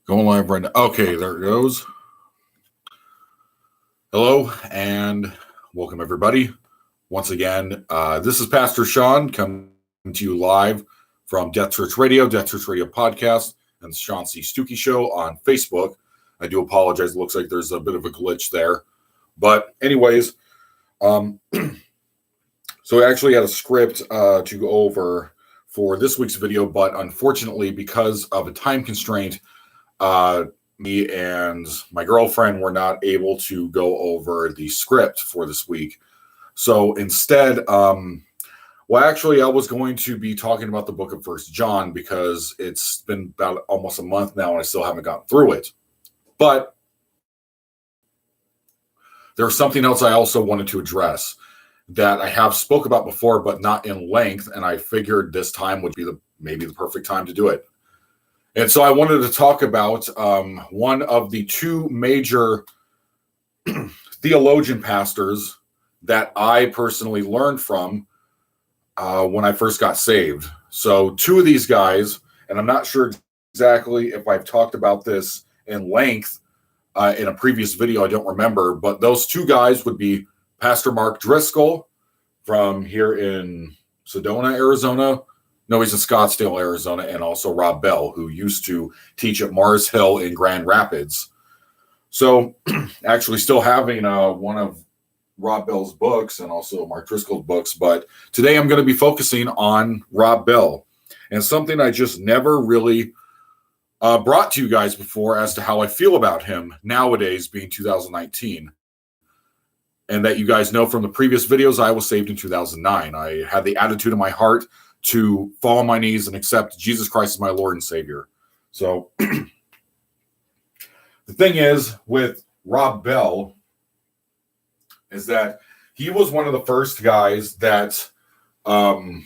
Going live right now. Okay, there it goes. Hello and welcome, everybody. Once again, this is Pastor Sean coming to you live from Death Church Radio Podcast, and the Sean C. Stuckey Show on Facebook. I do apologize. It looks like there's a bit of a glitch there. But anyways, so I actually had a script to go over for this week's video, but unfortunately, because of a time constraint, me and my girlfriend were not able to go over the script for this week. So instead, actually, I was going to be talking about the book of First John because it's been about almost a month now and I still haven't gotten through it. But there's something else I also wanted to address that I have spoke about before, but not in length, and I figured this time would be maybe the perfect time to do it. And so I wanted to talk about one of the two major theologian pastors that I personally learned from when I first got saved. So two of these guys, and I'm not sure exactly if I've talked about this in length in a previous video, I don't remember, but those two guys would be Pastor Mark Driscoll from here in Sedona, Arizona. No, he's in Scottsdale, Arizona, and also Rob Bell, who used to teach at Mars Hill in Grand Rapids. So actually still having one of Rob Bell's books and also Mark Driscoll's books, but today I'm going to be focusing on Rob Bell and something I just never really brought to you guys before as to how I feel about him nowadays, being 2019. And that you guys know from the previous videos, I was saved in 2009. I had the attitude in my heart to fall on my knees and accept Jesus Christ as my Lord and Savior. So the thing is with Rob Bell is that he was one of the first guys that I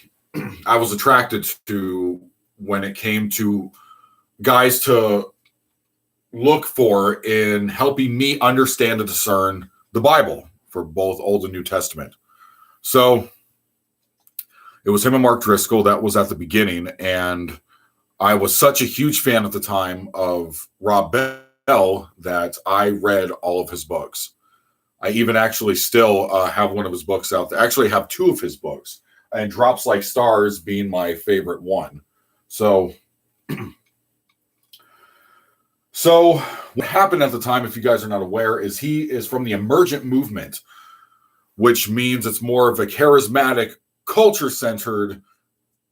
was attracted to when it came to guys to look for in helping me understand and discern the Bible for both Old and New Testament. So it was him and Mark Driscoll that was at the beginning, and I was such a huge fan at the time of Rob Bell that I read all of his books. I even actually still have one of his books out there. Actually, I have two of his books, and Drops Like Stars being my favorite one. So what happened at the time, if you guys are not aware, is he is from the emergent movement, which means it's more of a charismatic, culture-centered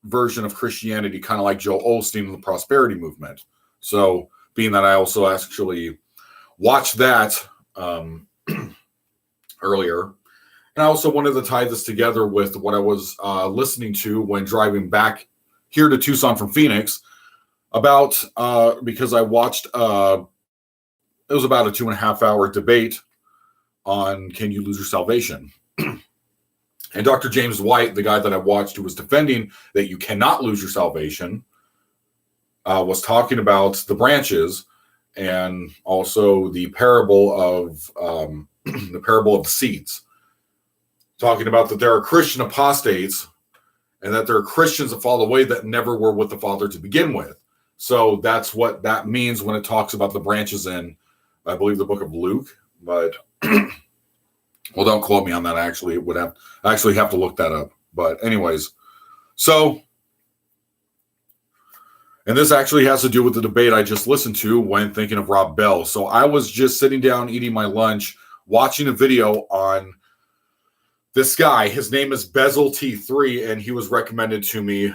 version of Christianity, kind of like Joel Osteen and the Prosperity Movement. So being that I also actually watched that earlier, and I also wanted to tie this together with what I was listening to when driving back here to Tucson from Phoenix about, because I watched, it was about a 2.5 hour debate on Can You Lose Your Salvation? And Dr. James White, the guy that I watched who was defending that you cannot lose your salvation, was talking about the branches and also the parable of the seeds, talking about that there are Christian apostates and that there are Christians that fall away that never were with the Father to begin with. So that's what that means when it talks about the branches in, I believe, the book of Luke, but well, don't quote me on that. I actually have to look that up. But anyways, so, and this actually has to do with the debate I just listened to when thinking of Rob Bell. So I was just sitting down eating my lunch, watching a video on this guy. His name is Bezel T3, and he was recommended to me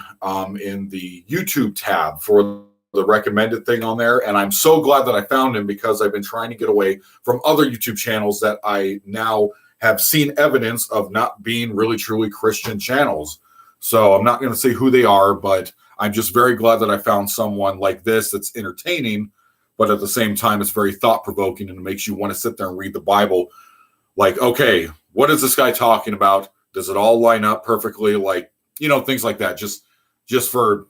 in the YouTube tab for the recommended thing on there. And I'm so glad that I found him because I've been trying to get away from other YouTube channels that I now have seen evidence of not being really truly Christian channels. So I'm not going to say who they are, but I'm just very glad that I found someone like this that's entertaining, but at the same time, it's very thought-provoking and it makes you want to sit there and read the Bible. Like, okay, what is this guy talking about? Does it all line up perfectly? Like, things like that. Just for,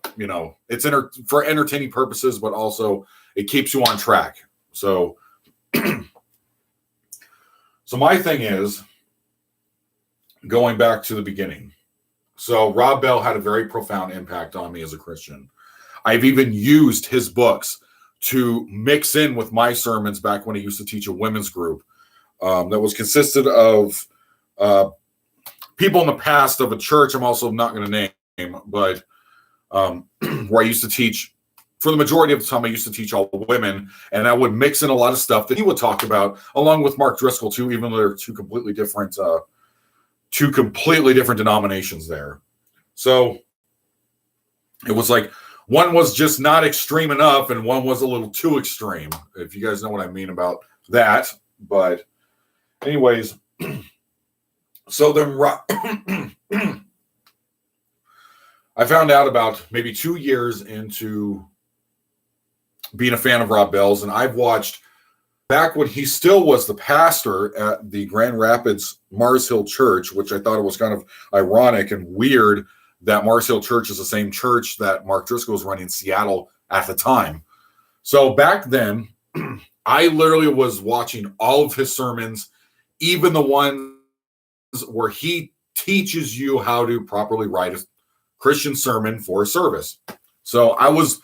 it's for entertaining purposes, but also it keeps you on track. So, so my thing is going back to the beginning. So Rob Bell had a very profound impact on me as a Christian. I've even used his books to mix in with my sermons back when I used to teach a women's group that was consisted of people in the past of a church I'm also not going to name, but where I used to teach, for the majority of the time, I used to teach all women, and I would mix in a lot of stuff that he would talk about, along with Mark Driscoll too, even though they're two completely different denominations there. So it was like one was just not extreme enough, and one was a little too extreme, if you guys know what I mean about that. But anyways, so then I found out about maybe 2 years into being a fan of Rob Bell's, and I've watched back when he still was the pastor at the Grand Rapids Mars Hill Church, which I thought it was kind of ironic and weird that Mars Hill Church is the same church that Mark Driscoll was running in Seattle at the time. So back then, I literally was watching all of his sermons, even the ones where he teaches you how to properly write a Christian sermon for a service. So I was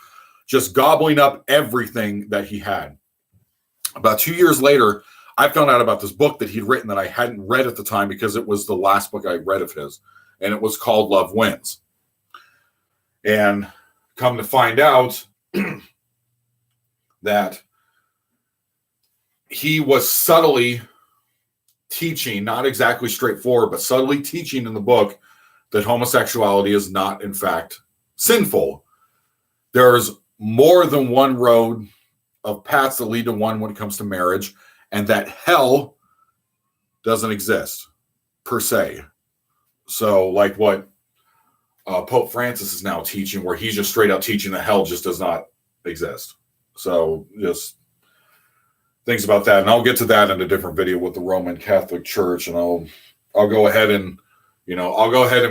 just gobbling up everything that he had. About 2 years later, I found out about this book that he'd written that I hadn't read at the time because it was the last book I read of his, and it was called Love Wins. And come to find out that he was subtly teaching, not exactly straightforward, but subtly teaching in the book that homosexuality is not, in fact, sinful. There's more than one road of paths that lead to one when it comes to marriage, and that hell doesn't exist per se. So like what Pope Francis is now teaching, where he's just straight out teaching that hell just does not exist. So just things about that, and I'll get to that in a different video with the Roman Catholic Church, and I'll go ahead and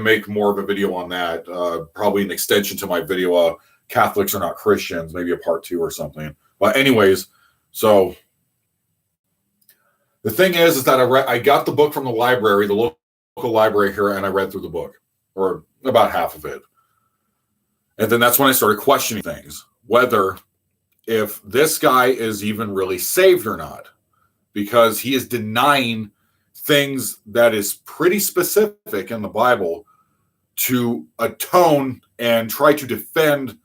make more of a video on that, probably an extension to my video, Catholics are not Christians, maybe a part 2 or something. But anyways, so the thing is that I got the book from the library, the local library here, and I read through the book, or about half of it. And then that's when I started questioning things, whether if this guy is even really saved or not, because he is denying things that is pretty specific in the Bible to atone and try to defend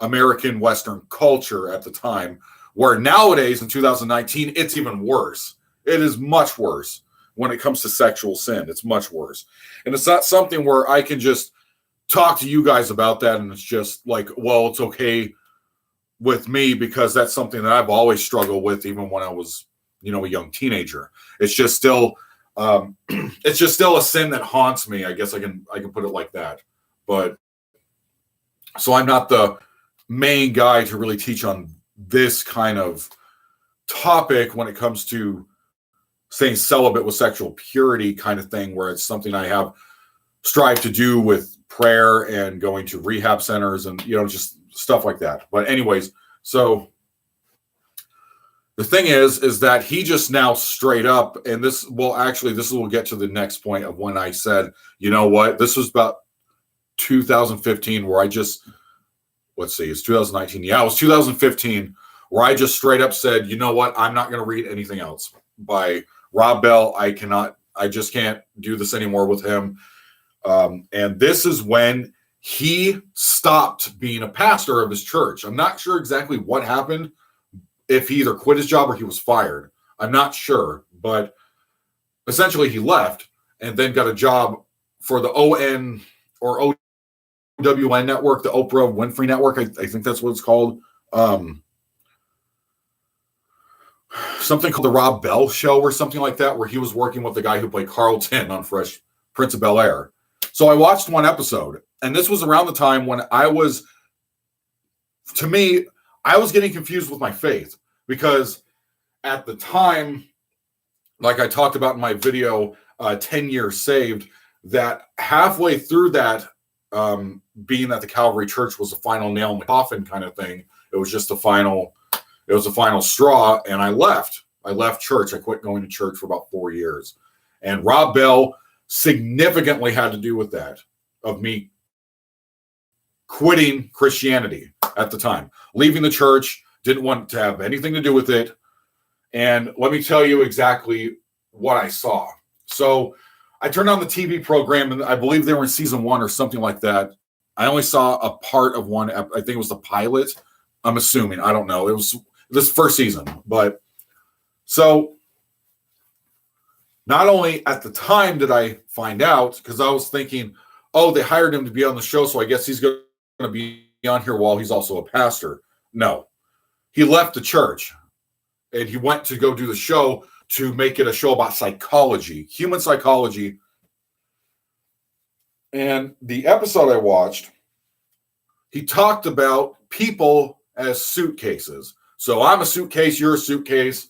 American Western culture at the time, where nowadays in 2019, it's even worse. It is much worse when it comes to sexual sin. It's much worse. And it's not something where I can just talk to you guys about that and it's just like, well, it's okay with me because that's something that I've always struggled with, even when I was, a young teenager. It's just still, it's just still a sin that haunts me. I guess I can put it like that. But so I'm not the main guy to really teach on this kind of topic when it comes to staying celibate with sexual purity kind of thing, where it's something I have strived to do with prayer and going to rehab centers and, just stuff like that. But anyways, so the thing is that he just now straight up, and this will get to the next point of when I said, you know what, this was about 2015 where it's 2019. Yeah, it was 2015 where I just straight up said, you know what, I'm not going to read anything else by Rob Bell. I just can't do this anymore with him. And this is when he stopped being a pastor of his church. I'm not sure exactly what happened, if he either quit his job or he was fired. I'm not sure, but essentially he left and then got a job for the ON or OWN network, the Oprah Winfrey Network. I think that's what it's called. Something called the Rob Bell Show or something like that, where he was working with the guy who played Carlton on Fresh Prince of Bel-Air. So I watched one episode, and this was around the time when I was getting confused with my faith, because at the time, like I talked about in my video, 10 Years Saved, that halfway through that, being that the Calvary Church was the final nail in the coffin kind of thing, it was the final straw, and I left church. I quit going to church for about 4 years. And Rob Bell significantly had to do with that, of me quitting Christianity at the time, leaving the church, didn't want to have anything to do with it. And let me tell you exactly what I saw. So I turned on the TV program, and I believe they were in season 1 or something like that. I only saw a part of one. I think it was the pilot. I'm assuming. I don't know. It was this first season. But so not only at the time did I find out, because I was thinking, oh, they hired him to be on the show, so I guess he's going to be on here while he's also a pastor. No. He left the church, and he went to go do the show to make it a show about psychology, human psychology. And the episode I watched, he talked about people as suitcases. So I'm a suitcase, you're a suitcase,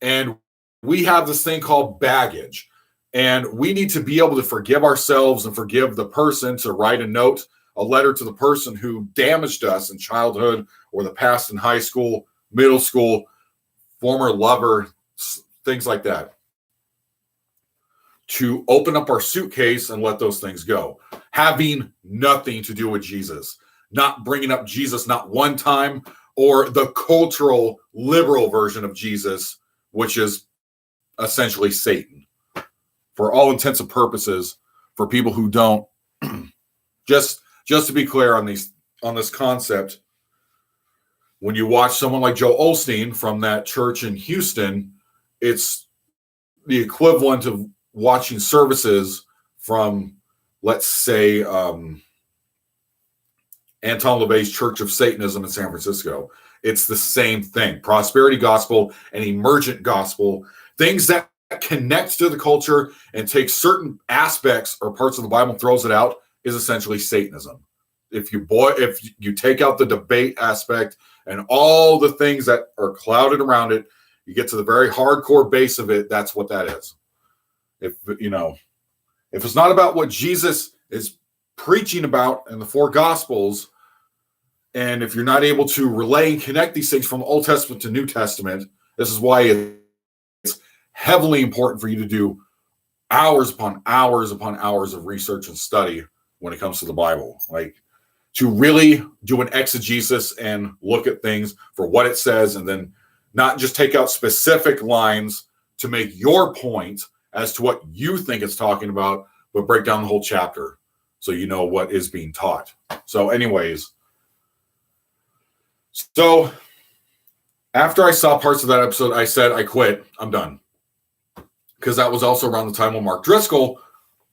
and we have this thing called baggage. And we need to be able to forgive ourselves and forgive the person, to write a note, a letter to the person who damaged us in childhood or the past in high school, middle school, former lover, things like that. To open up our suitcase and let those things go. Having nothing to do with Jesus. Not bringing up Jesus not one time, or the cultural liberal version of Jesus, which is essentially Satan. For all intents and purposes, for people who don't, just to be clear on this concept, when you watch someone like Joel Osteen from that church in Houston, it's the equivalent of watching services from, let's say, Anton LaVey's Church of Satanism in San Francisco. It's the same thing. Prosperity gospel and emergent gospel, things that connect to the culture and take certain aspects or parts of the Bible and throws it out, is essentially Satanism. If you take out the debate aspect and all the things that are clouded around it, you get to the very hardcore base of it. That's what that is. If it's not about what Jesus is preaching about in the 4 Gospels, and if you're not able to relay and connect these things from the Old Testament to New Testament, this is why it's heavily important for you to do hours upon hours upon hours of research and study when it comes to the Bible. Like, to really do an exegesis and look at things for what it says, and then not just take out specific lines to make your point as to what you think it's talking about, but break down the whole chapter so you know what is being taught. So anyways, so after I saw parts of that episode, I said, I quit. I'm done. Because that was also around the time when Mark Driscoll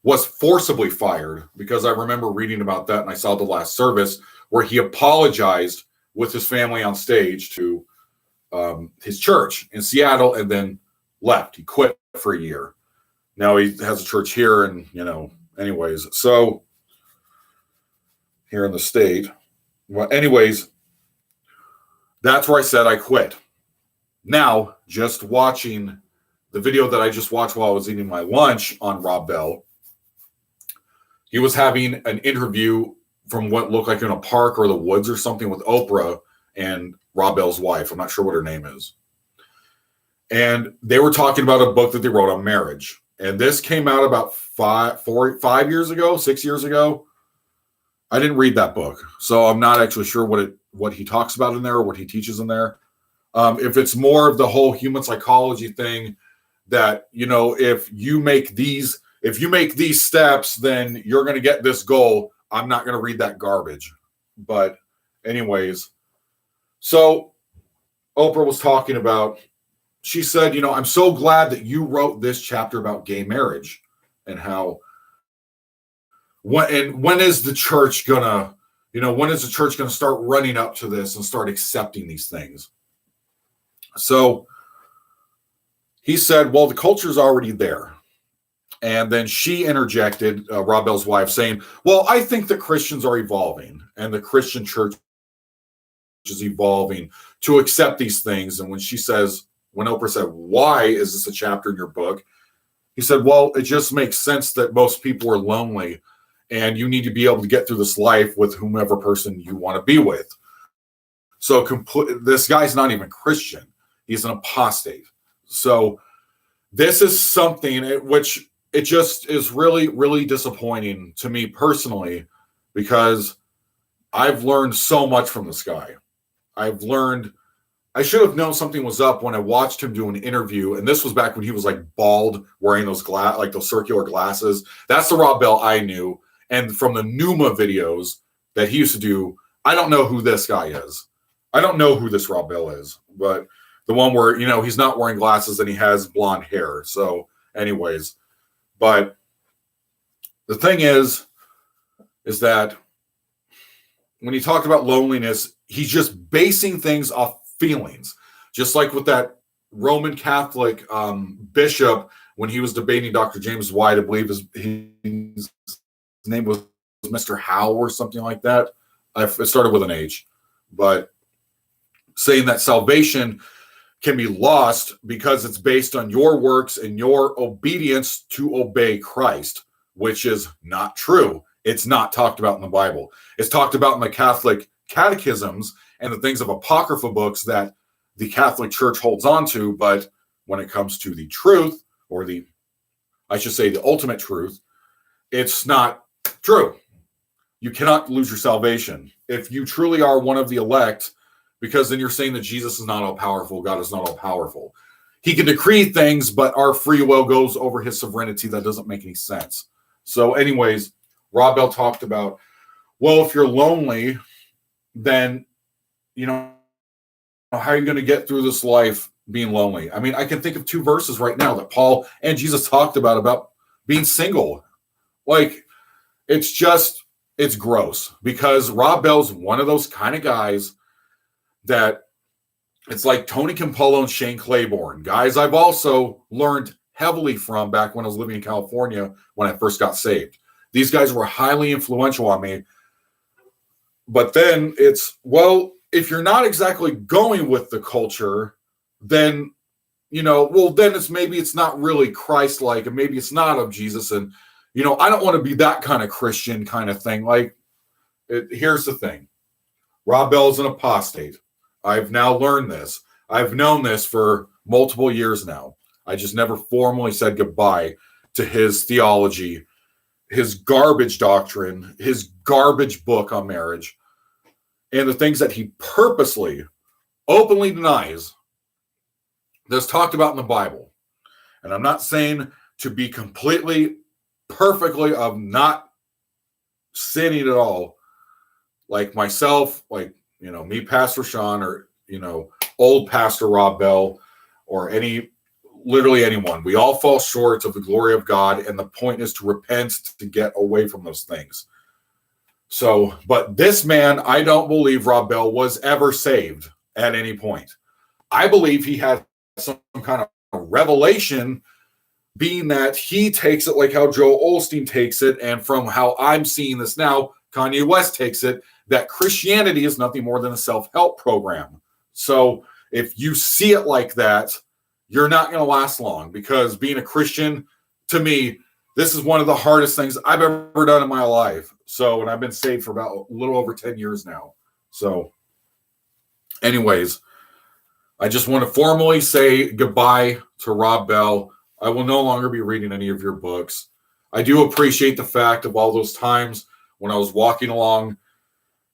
was forcibly fired, because I remember reading about that, and I saw the last service where he apologized with his family on stage to his church in Seattle, and then left. He quit for a year. Now he has a church here, and anyways, so here in the state. Well, anyways, that's where I said I quit. Now, just watching the video that I just watched while I was eating my lunch on Rob Bell, he was having an interview from what looked like in a park or the woods or something with Oprah and Rob Bell's wife. I'm not sure what her name is. And they were talking about a book that they wrote on marriage. And this came out about 5 years ago, 6 years ago. I didn't read that book, so I'm not actually sure what he talks about in there or what he teaches in there. If it's more of the whole human psychology thing, that if you make these steps, then you're going to get this goal. I'm not going to read that garbage. But anyways, so Oprah was talking about, she said, I'm so glad that you wrote this chapter about gay marriage and how, when is the church gonna, when is the church gonna start running up to this and start accepting these things? So he said, well, the culture's already there. And then she interjected, Rob Bell's wife, saying, well, I think that Christians are evolving and the Christian church is evolving to accept these things. And when Oprah said, why is this a chapter in your book? He said, well, it just makes sense that most people are lonely and you need to be able to get through this life with whomever person you want to be with. So this guy's not even Christian. He's an apostate. So this is something which it just is really, really disappointing to me personally, because I've learned so much from this guy. I've learned I should have known something was up when I watched him do an interview, and this was back when he was like bald, wearing those those circular glasses. That's the Rob Bell I knew. And from the Numa videos that he used to do, I don't know who this guy is. I don't know who this Rob Bell is, but the one where, he's not wearing glasses and he has blonde hair. So, anyways, but the thing is that when he talked about loneliness, he's just basing things off feelings, just like with that Roman Catholic bishop when he was debating Dr. James White. I believe his name was Mr. Howe or something like that. It started with an H, but saying that salvation can be lost because it's based on your works and your obedience to obey Christ, which is not true. It's not talked about in the Bible. It's talked about in the Catholic catechisms and the things of apocrypha books that the Catholic Church holds on to. But when it comes to the truth, or the ultimate truth, it's not true. You cannot lose your salvation. If you truly are one of the elect, because then you're saying that Jesus is not all powerful, God is not all powerful. He can decree things, but our free will goes over his sovereignty. That doesn't make any sense. So anyways, Rob Bell talked about, well, if you're lonely, then, how are you going to get through this life being lonely? I mean, I can think of 2 verses right now that Paul and Jesus talked about being single. Like, it's gross, because Rob Bell's one of those kind of guys that it's like Tony Campolo and Shane Claiborne, guys I've also learned heavily from back when I was living in California when I first got saved. These guys were highly influential on me. But then it's, well, if you're not exactly going with the culture, then, then it's not really Christ-like, and maybe it's not of Jesus. And, I don't want to be that kind of Christian kind of thing. Like, here's the thing. Rob Bell's an apostate. I've now learned this. I've known this for multiple years now. I just never formally said goodbye to his theology, his garbage doctrine, his garbage book on marriage, and the things that he purposely, openly denies that's talked about in the Bible. And I'm not saying to be completely, perfectly of not sinning at all, like myself, like, me, Pastor Sean, or, old Pastor Rob Bell, or literally anyone. We all fall short of the glory of God, and the point is to repent, to get away from those things. So, but this man, I don't believe Rob Bell was ever saved at any point. I believe he had some kind of revelation, being that he takes it like how Joel Osteen takes it, and from how I'm seeing this now, Kanye West takes it, that Christianity is nothing more than a self-help program. So if you see it like that, you're not going to last long, because being a Christian, to me, this is one of the hardest things I've ever done in my life. So, and I've been saved for about a little over 10 years now. So anyways, I just want to formally say goodbye to Rob Bell. I will no longer be reading any of your books. I do appreciate the fact of all those times when I was walking along,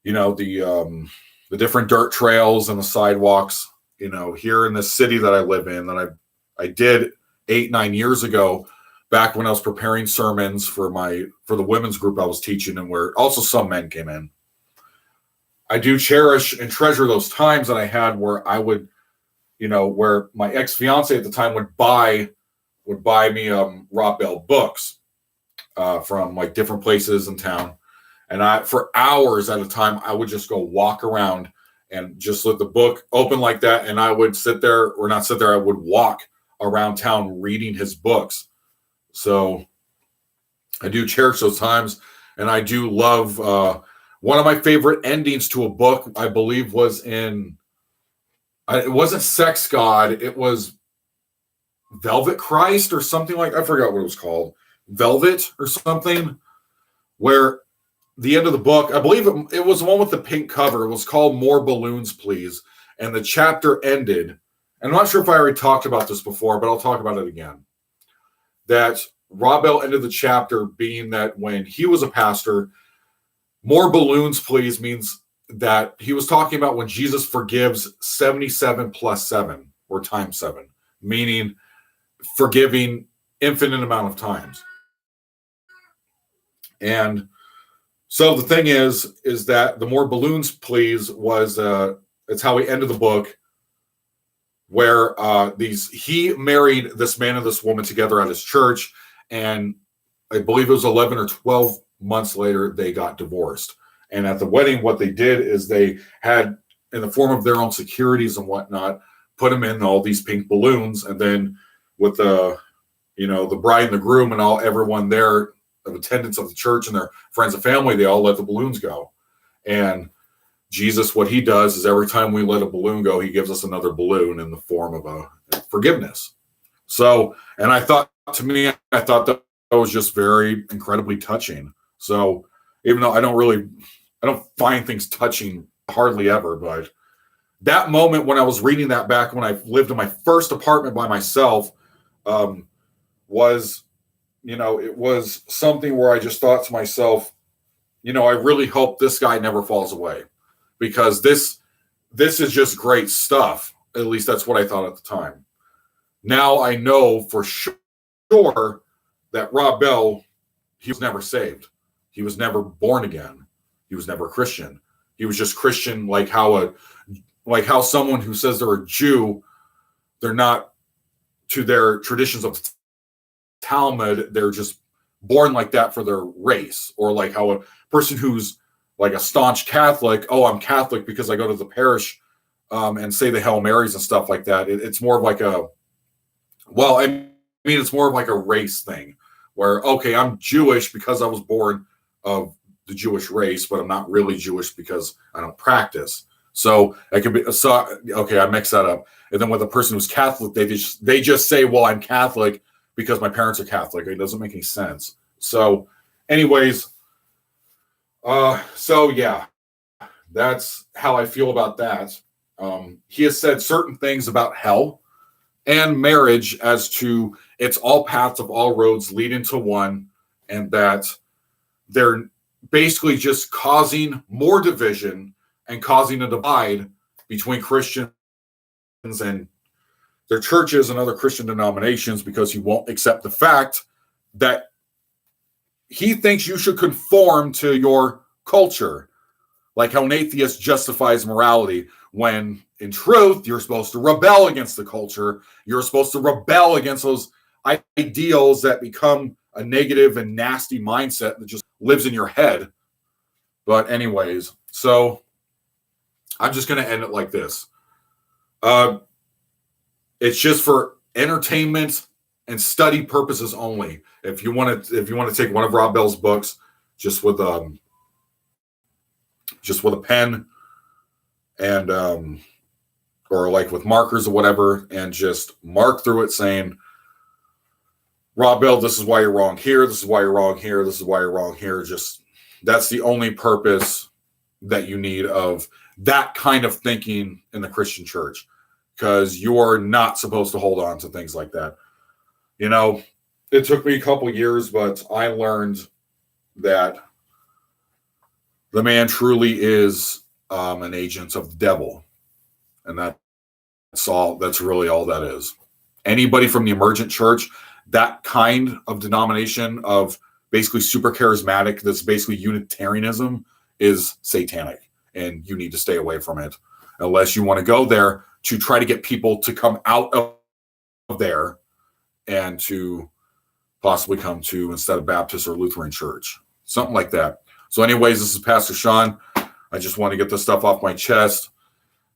the different dirt trails and the sidewalks, here in the city that I live in, that I did 8-9 years ago, back when I was preparing sermons for the women's group I was teaching, and where also some men came in. I do cherish and treasure those times that I had where I would, where my ex-fiance at the time would buy me Rob Bell books from like different places in town. And for hours at a time, I would just go walk around and just let the book open like that. And I would I would walk around town reading his books. So I do cherish those times. And I do love, one of my favorite endings to a book, I believe, was it wasn't Sex God. It was Velvet Christ or something I forgot what it was called. Velvet or something, where the end of the book, I believe it was the one with the pink cover. It was called More Balloons, Please. And the chapter ended, and I'm not sure if I already talked about this before, but I'll talk about it again. That Rob Bell ended the chapter being that when he was a pastor, more balloons, please, means that he was talking about when Jesus forgives 77 plus 7 or times 7, meaning forgiving infinite amount of times. And so the thing is that the more balloons, please, was it's how he ended the book, where he married this man and this woman together at his church, and I believe it was 11 or 12 months later they got divorced. And at the wedding, what they did is they had, in the form of their own securities and whatnot, put them in all these pink balloons, and then with the bride and the groom and everyone there of attendance of the church and their friends and family, they all let the balloons go. And Jesus, what he does is every time we let a balloon go, he gives us another balloon in the form of a forgiveness. So, and I thought that was just very incredibly touching. So even though I don't find things touching hardly ever, but that moment when I was reading that back when I lived in my first apartment by myself, was, it was something where I just thought to myself, I really hope this guy never falls away, because this is just great stuff. At least that's what I thought at the time. Now I know for sure that Rob Bell, he was never saved. He was never born again. He was never a Christian. He was just Christian, like how someone who says they're a Jew, they're not to their traditions of Talmud, they're just born like that for their race. Or like how a person who's like a staunch Catholic, oh, I'm Catholic because I go to the parish and say the Hail Marys and stuff like that. It's more of like it's more of like a race thing where, okay, I'm Jewish because I was born of the Jewish race, but I'm not really Jewish because I don't practice. So I could be, okay, I mix that up. And then with a person who's Catholic, they just say, well, I'm Catholic because my parents are Catholic. It doesn't make any sense. So anyways, so yeah, that's how I feel about that. He has said certain things about hell and marriage as to it's all paths of all roads leading to one, and that they're basically just causing more division and causing a divide between Christians and their churches and other Christian denominations, because he won't accept the fact that he thinks you should conform to your culture, like how an atheist justifies morality, when in truth, you're supposed to rebel against the culture. You're supposed to rebel against those ideals that become a negative and nasty mindset that just lives in your head. But anyways, so I'm just going to end it like this. It's just for entertainment and study purposes only. If you want to take one of Rob Bell's books, just with a pen and or like with markers or whatever, and just mark through it saying, Rob Bell, this is why you're wrong here. This is why you're wrong here. This is why you're wrong here. Just that's the only purpose that you need of that kind of thinking in the Christian church, because you're not supposed to hold on to things like that. It took me a couple years, but I learned that the man truly is an agent of the devil. And that's really all that is. Anybody from the emergent church, that kind of denomination of basically super charismatic, that's basically Unitarianism, is satanic. And you need to stay away from it unless you want to go there to try to get people to come out of there and to possibly come to, instead of Baptist or Lutheran church, something like that. So anyways, this is Pastor Sean. I just want to get this stuff off my chest.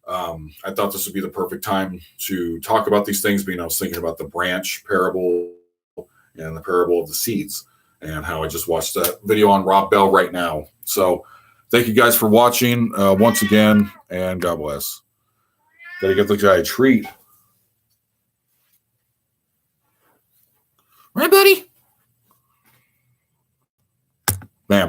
I thought this would be the perfect time to talk about these things, being I was thinking about the branch parable and the parable of the seeds, and how I just watched that video on Rob Bell right now. So thank you guys for watching once again, and God bless. Gotta get the guy a treat. Right, buddy? Bam.